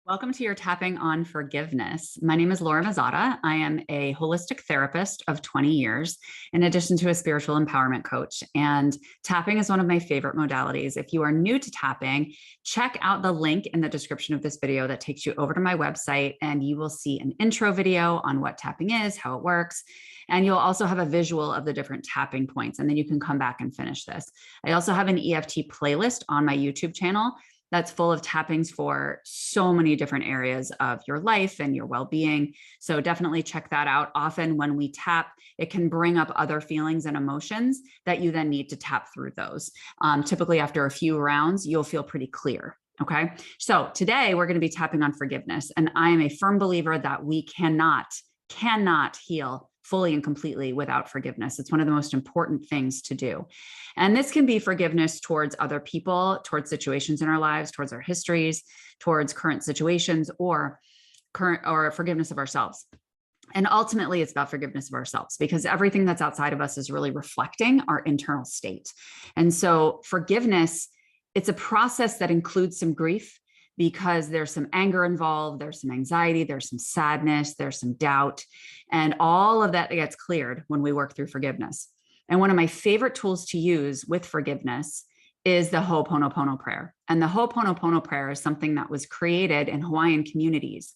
Welcome to your Tapping on Forgiveness. My name is Laura Mazzotta. I am a holistic therapist of 20 years, in addition to a spiritual empowerment coach. And tapping is one of my favorite modalities. If you are new to tapping, check out the link in the description of this video that takes you over to my website, and you will see an intro video on what tapping is, how it works. And you'll also have a visual of the different tapping points, and then you can come back and finish this. I also have an EFT playlist on my YouTube channel that's full of tappings for so many different areas of your life and your well-being. So definitely check that out. Often when we tap, it can bring up other feelings and emotions that you then need to tap through those. Typically after a few rounds, you'll feel pretty clear. Okay. So today we're going to be tapping on forgiveness. And I am a firm believer that we cannot heal fully and completely without forgiveness. It's one of the most important things to do. And this can be forgiveness towards other people, towards situations in our lives, towards our histories, towards current situations, or forgiveness of ourselves. And ultimately, it's about forgiveness of ourselves, because everything that's outside of us is really reflecting our internal state. And so forgiveness, it's a process that includes some grief, because there's some anger involved, there's some anxiety, there's some sadness, there's some doubt, and all of that gets cleared when we work through forgiveness. And one of my favorite tools to use with forgiveness is the Ho'oponopono prayer. And the Ho'oponopono prayer is something that was created in Hawaiian communities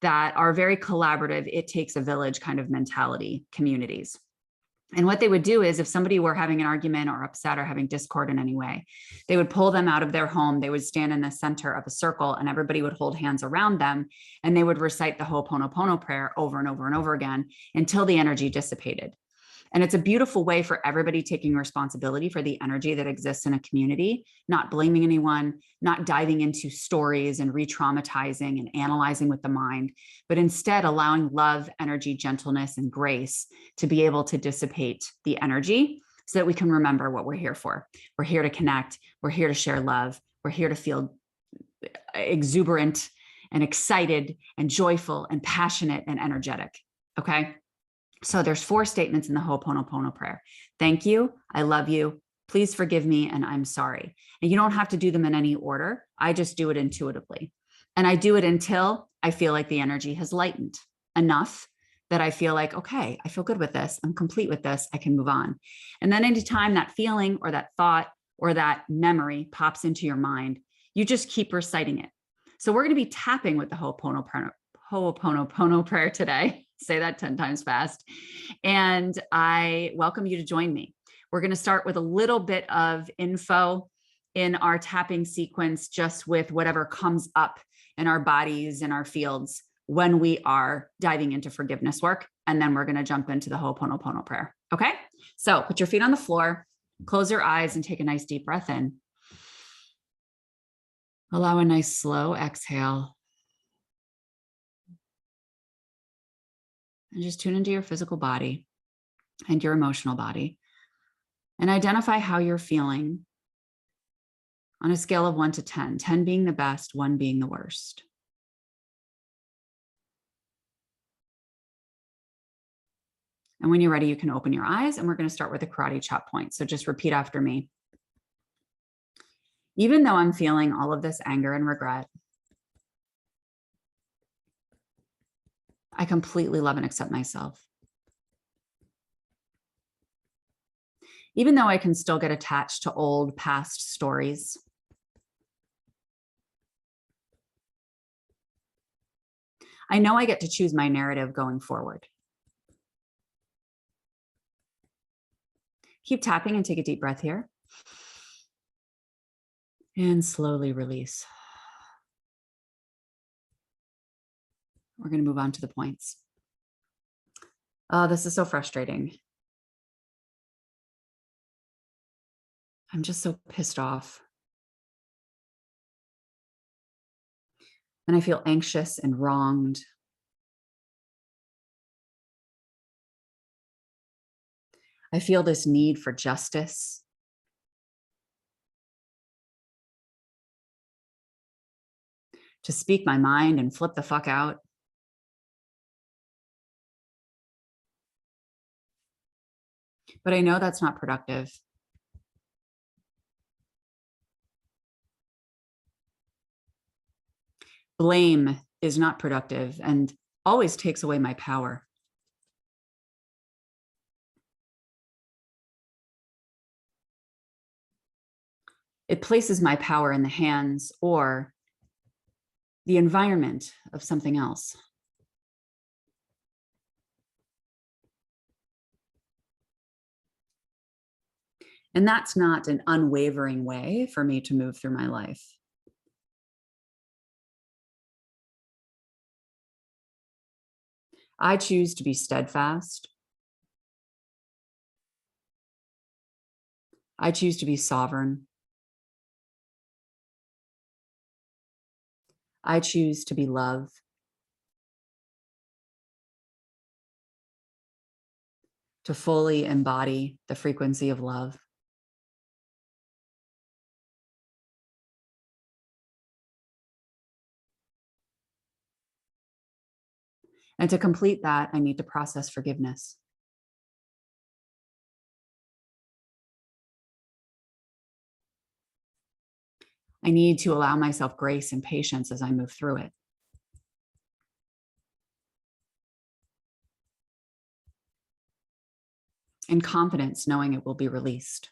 that are very collaborative. It takes a village kind of mentality communities. And what they would do is, if somebody were having an argument or upset or having discord in any way, they would pull them out of their home. They would stand in the center of a circle, and everybody would hold hands around them, and they would recite the Ho'oponopono prayer over and over and over again until the energy dissipated. And it's a beautiful way for everybody taking responsibility for the energy that exists in a community, not blaming anyone, not diving into stories and re-traumatizing and analyzing with the mind, but instead allowing love, energy, gentleness, and grace to be able to dissipate the energy so that we can remember what we're here for. We're here to connect. We're here to share love. We're here to feel exuberant and excited and joyful and passionate and energetic. Okay. So there's 4 statements in the Ho'oponopono prayer. Thank you. I love you. Please forgive me. And I'm sorry. And you don't have to do them in any order. I just do it intuitively. And I do it until I feel like the energy has lightened enough that I feel like, okay, I feel good with this. I'm complete with this. I can move on. And then anytime that feeling or that thought or that memory pops into your mind, you just keep reciting it. So we're going to be tapping with the Ho'oponopono prayer today. Say that 10 times fast. And I welcome you to join me. We're going to start with a little bit of info in our tapping sequence, just with whatever comes up in our bodies and our fields when we are diving into forgiveness work. And then we're going to jump into the Ho'oponopono prayer. Okay. So put your feet on the floor, close your eyes, and take a nice deep breath in. Allow a nice slow exhale. And just tune into your physical body and your emotional body, and identify how you're feeling on a scale of 1 to 10, 10 being the best, 1 being the worst. And when you're ready, you can open your eyes, and we're going to start with a karate chop point. So just repeat after me. Even though I'm feeling all of this anger and regret, I completely love and accept myself. Even though I can still get attached to old past stories, I know I get to choose my narrative going forward. Keep tapping and take a deep breath here. And slowly release. We're going to move on to the points. Oh, this is so frustrating. I'm just so pissed off. And I feel anxious and wronged. I feel this need for justice. To speak my mind and flip the fuck out. But I know that's not productive. Blame is not productive and always takes away my power. It places my power in the hands or the environment of something else. And that's not an unwavering way for me to move through my life. I choose to be steadfast. I choose to be sovereign. I choose to be love. To fully embody the frequency of love. And to complete that, I need to process forgiveness. I need to allow myself grace and patience as I move through it. And confidence, knowing it will be released.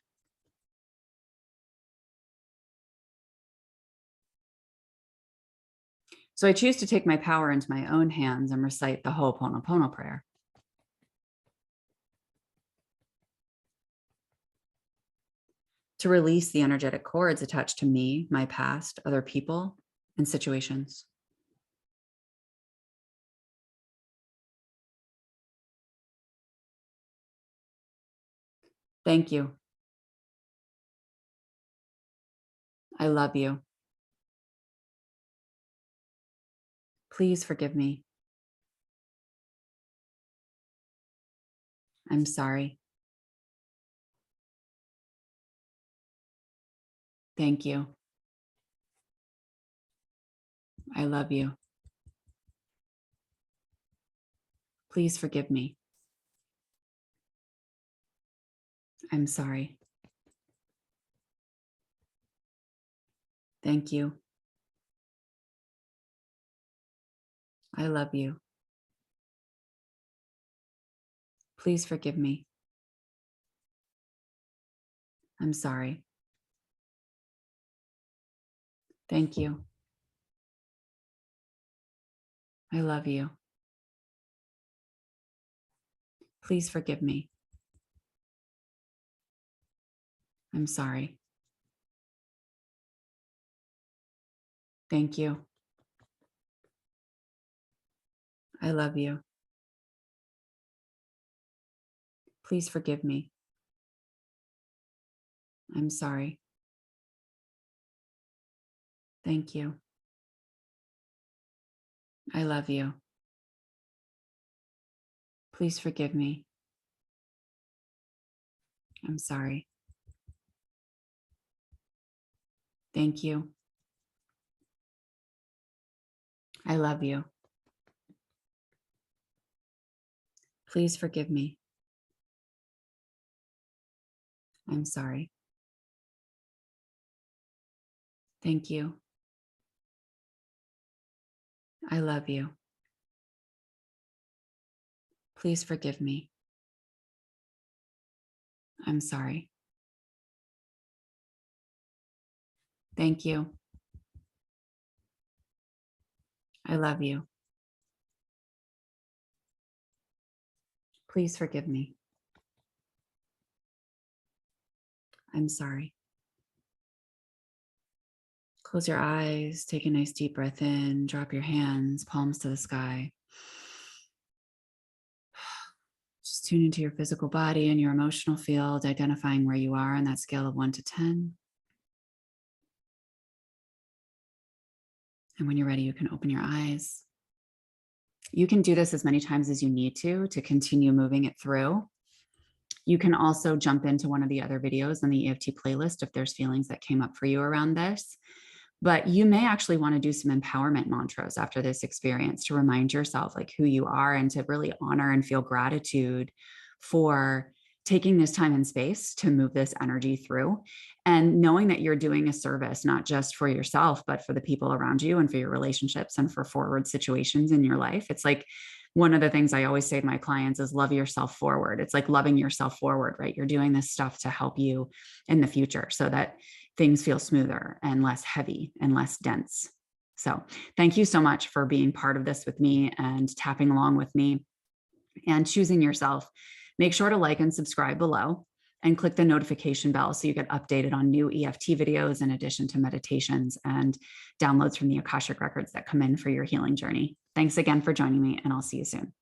So I choose to take my power into my own hands and recite the Ho'oponopono prayer. To release the energetic cords attached to me, my past, other people, and situations. Thank you. I love you. Please forgive me. I'm sorry. Thank you. I love you. Please forgive me. I'm sorry. Thank you. I love you. Please forgive me. I'm sorry. Thank you. I love you. Please forgive me. I'm sorry. Thank you. I love you. Please forgive me. I'm sorry. Thank you. I love you. Please forgive me. I'm sorry. Thank you. I love you. Please forgive me. I'm sorry. Thank you. I love you. Please forgive me. I'm sorry. Thank you. I love you. Please forgive me. I'm sorry. Close your eyes, take a nice deep breath in, drop your hands, palms to the sky. Just tune into your physical body and your emotional field, identifying where you are on that scale of 1 to 10. And when you're ready, you can open your eyes. You can do this as many times as you need to continue moving it through. You can also jump into one of the other videos on the EFT playlist if there's feelings that came up for you around this. But you may actually want to do some empowerment mantras after this experience to remind yourself like who you are and to really honor and feel gratitude for taking this time and space to move this energy through, and knowing that you're doing a service, not just for yourself, but for the people around you and for your relationships and for forward situations in your life. It's like one of the things I always say to my clients is love yourself forward. It's like loving yourself forward, right? You're doing this stuff to help you in the future so that things feel smoother and less heavy and less dense. So thank you so much for being part of this with me and tapping along with me and choosing yourself. Make sure to like and subscribe below and click the notification bell so you get updated on new EFT videos in addition to meditations and downloads from the Akashic records that come in for your healing journey. Thanks again for joining me, and I'll see you soon.